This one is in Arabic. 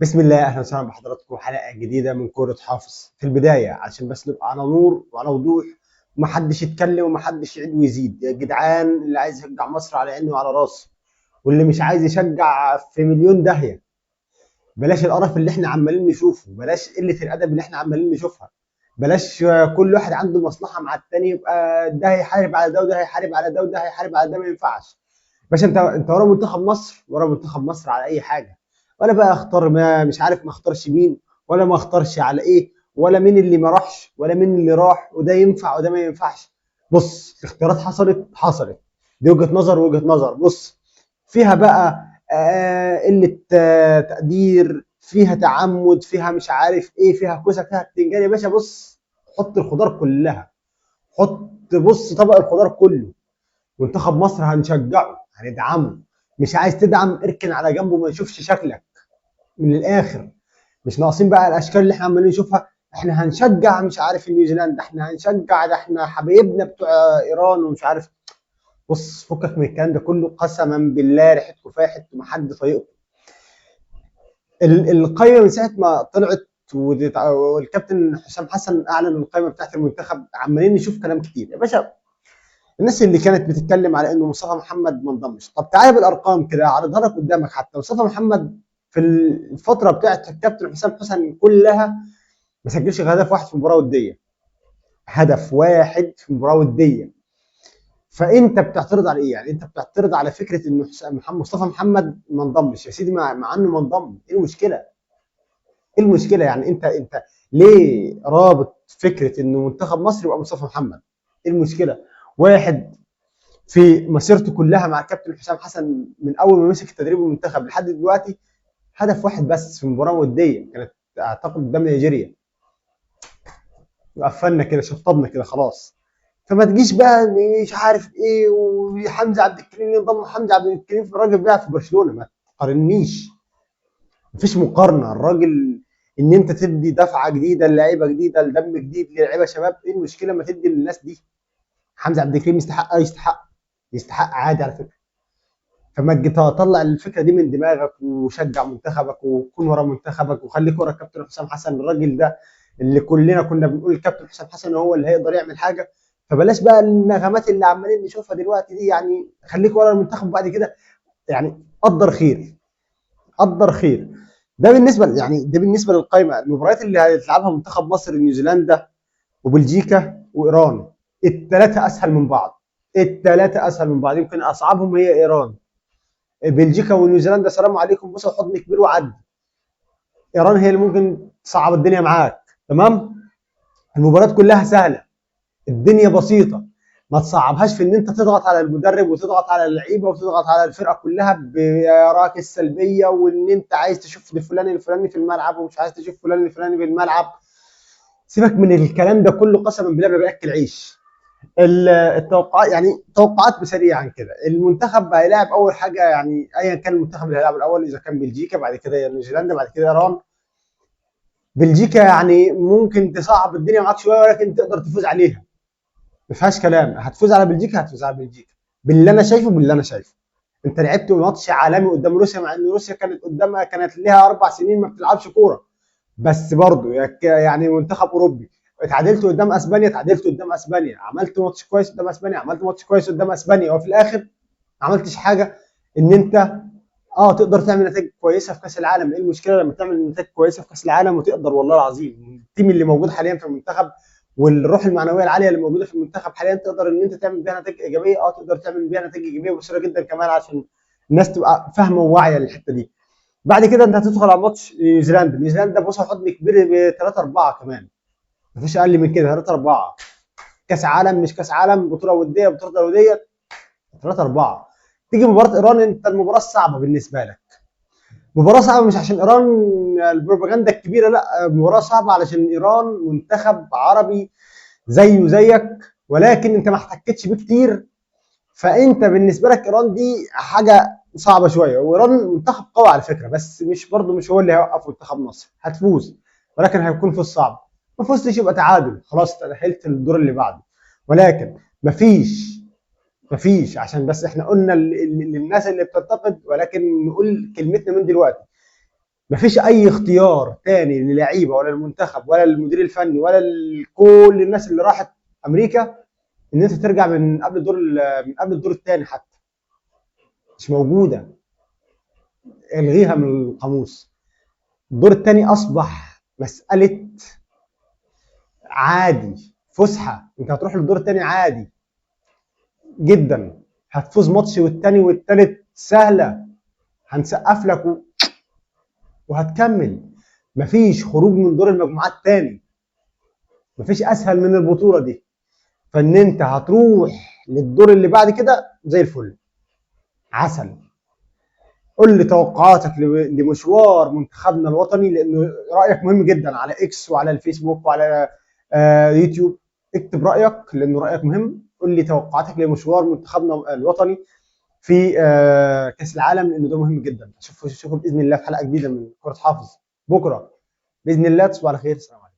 بسم الله، اهلا وسهلا بحضراتكم حلقه جديده من كوره حافظ. في البدايه عشان بس نبقى على نور وعلى وضوح، ومحدش يتكلم ومحدش يعيد ويزيد. يا جدعان، اللي عايز يشجع مصر على عيني وعلى راسي، واللي مش عايز يشجع في مليون داهيه. بلاش القرف اللي احنا عمالين نشوفه، بلاش قله الادب اللي احنا عمالين نشوفها، بلاش كل واحد عنده مصلحه مع التاني، يبقى ده هيحارب على ده وده هيحارب على ده وده هيحارب على ده. ما ينفعش. باشا، انت ورا منتخب مصر، ورا منتخب مصر على اي حاجه. ولا بقى اختار، ما مش عارف، ما اختارش مين ولا ما اختارش على ايه، ولا مين اللي ما راحش ولا مين اللي راح، وده ينفع وده ما ينفعش. بص، الاختيارات حصلت. دي وجهه نظر وجهه نظر. بص، فيها بقى قله تقدير، فيها تعمد، فيها مش عارف ايه، فيها كوسه، فيها بتنجان. يا باشا بص، حط الخضار كلها، حط، بص، طبق الخضار كله. منتخب مصر هنشجعه، هندعمه. مش عايز تدعم، اركن على جنبه ما يشوفش شكلك. من الاخر، مش ناقصين بقى الاشكال اللي احنا عمالين نشوفها. احنا هنشجع مش عارف نيوزيلندا، احنا هنشجع ده، احنا حبايبنا بتوع ايران ومش عارف. بص، فكك من الكلام ده كله، قسما بالله ريحتكم فاحت ومحد طايقكم. القايمه من ساعه ما طلعت والكابتن حسام حسن اعلن القائمه بتاعت المنتخب، عمالين نشوف كلام كتير. يا باشا، الناس اللي كانت بتتكلم على انه مصطفى محمد ما انضمش، طب تعالى بالارقام كده اعرضها لك قدامك. حتى مصطفى محمد في الفتره بتاعت الكابتن حسام حسن كلها ما سجلش غير هدف واحد في مباراه وديه. هدف واحد في مباراه وديه. فانت بتعترض على ايه؟ يعني انت بتعترض على فكره انه مصطفى محمد ما انضمش. يا سيدي، مع انه ما انضم، ايه المشكله؟ ايه المشكله؟ يعني انت ليه رابط فكره انه منتخب مصر يبقى مصطفى محمد؟ ايه المشكله؟ واحد في مسيرته كلها مع الكابتن حسام حسن، من اول ما مسك التدريب المنتخب لحد دلوقتي، هدف واحد بس في مباراه وديه كانت، اعتقد قدام نيجيريا. وقفلنا كده، شطبنا كده، خلاص. فما تجيش بقى مش عارف ايه، وحمزه عبد الكريم ينضم. حمزه عبد الكريم في الراجل بيلعب في برشلونه، ما تقارنيش. مفيش مقارنه. الراجل، ان انت تدي دفعه جديده للعيبه جديده، لدم جديد للعيبه شباب، ايه المشكله ما تدي للناس دي؟ حمزه عبد الكريم يستحق، يستحق عادي على فكره. فما تجي تطلع الفكره دي من دماغك، وشجع منتخبك وكون ورا منتخبك وخليك ورا الكابتن حسام حسن، الراجل ده اللي كلنا كنا بنقول الكابتن حسام حسن هو اللي هيقدر يعمل حاجه. فبلاش بقى النغمات اللي عمالين نشوفها دلوقتي دي. يعني خليك ورا المنتخب بعد كده. يعني قدر خير، قدر خير. ده بالنسبه للقائمه. المباريات اللي هيلعبها منتخب مصر: نيوزيلندا وبلجيكا وايران. الثلاثه اسهل من بعض. الثلاثه اسهل من بعض، يمكن اصعبهم هي ايران. بلجيكا ونيوزيلندا سلام عليكم، بص حضن كبير وعدي. ايران هي اللي ممكن تصعب الدنيا معاك. تمام. المباريات كلها سهله، الدنيا بسيطه. ما تصعبهاش في ان انت تضغط على المدرب وتضغط على اللعيبه وتضغط على الفرقه كلها بارائك السلبيه، وان انت عايز تشوف فلان الفلاني في الملعب ومش عايز تشوف فلان الفلاني في الملعب. سيبك من الكلام ده كله، قسما بالله ما بياكل عيش. التوقعات، يعني توقعات سريعا كده. المنتخب هيلاعب اول حاجه، يعني ايا كان المنتخب اللي هيلعب الاول، اذا كان بلجيكا، بعد كده نيوزيلندا، بعد كده ايران. بلجيكا يعني ممكن تصعب الدنيا معاك شويه، ولكن تقدر تفوز عليها. ما فيهاش كلام، هتفوز على بلجيكا، هتفوز على بلجيكا. باللي انا شايفه. انت لعبت ماتش عالمي قدام روسيا، مع ان روسيا كانت قدامها، كانت لها 4 سنين ما بتلعبش كوره. بس برضه يعني منتخب اوروبي. اتعادلت قدام اسبانيا، عملت ماتش كويس قدام اسبانيا، عملت ماتش كويس قدام اسبانيا، وفي الاخر ما عملتش حاجه. ان انت تقدر تعمل نتائج كويسه في كاس العالم. ايه المشكله لما تعمل نتائج كويسه في كاس العالم وتقدر؟ والله العظيم التيم اللي موجود حاليا في المنتخب والروح المعنويه العاليه اللي موجوده في المنتخب حاليا، تقدر ان انت تعمل بيها نتائج ايجابيه. تقدر تعمل بيها نتائج ايجابيه بسهوله جدا كمان، عشان الناس تبقى فاهمه وواعيه للحته دي. بعد كده انت هتدخل على ماتش نيوزيلندا. بص، حضن كبير ب 3-4 كمان. مفيش اقل من كده، 3-4. كاس عالم مش كاس عالم، بطوله وديه، بطوله وديه. 3-4. تيجي مباراه ايران، انت المباراه الصعبه بالنسبه لك. مباراه صعبه مش عشان ايران البروباغندا الكبيره، لا، مباراه صعبه علشان ايران منتخب عربي زيه زيك، ولكن انت ما احتكتش بيه كتير. فانت بالنسبه لك ايران دي حاجه صعبه شويه. وايران منتخب قوي على فكره، بس مش برضه مش هو اللي هيوقف منتخب مصر. هتفوز، ولكن هيكون في الصعب. ما فزتش يبقى تعادل، خلاص تأهلت للدور اللي بعده. ولكن مفيش عشان بس احنا قلنا للناس اللي بتنتقد، ولكن نقول كلمتنا من دلوقتي. مفيش اي اختيار تاني للعيبه ولا المنتخب ولا المدير الفني ولا كل الناس اللي راحت امريكا ان انت ترجع من قبل من قبل الدور الثاني حتى. مش موجوده، الغيها من القاموس. الدور الثاني اصبح مساله عادي، فسحه، انت هتروح للدور الثاني عادي جدا، هتفوز ماتش والثاني والثالث سهله، هنسقف لك وهتكمل. مفيش خروج من دور المجموعات تاني، مفيش اسهل من البطوله دي. فان انت هتروح للدور اللي بعد كده زي الفل، عسل. قول لي توقعاتك لمشوار منتخبنا الوطني، لانه رايك مهم جدا على اكس وعلى الفيسبوك وعلى يوتيوب. اكتب رايك لانه رايك مهم. قول لي توقعاتك لمشوار منتخبنا الوطني في كاس العالم، لانه ده مهم جدا. اشوفكم باذن الله في حلقه جديده من كره حافظ بكره باذن الله. تصبحوا على خير. السلام عليكم.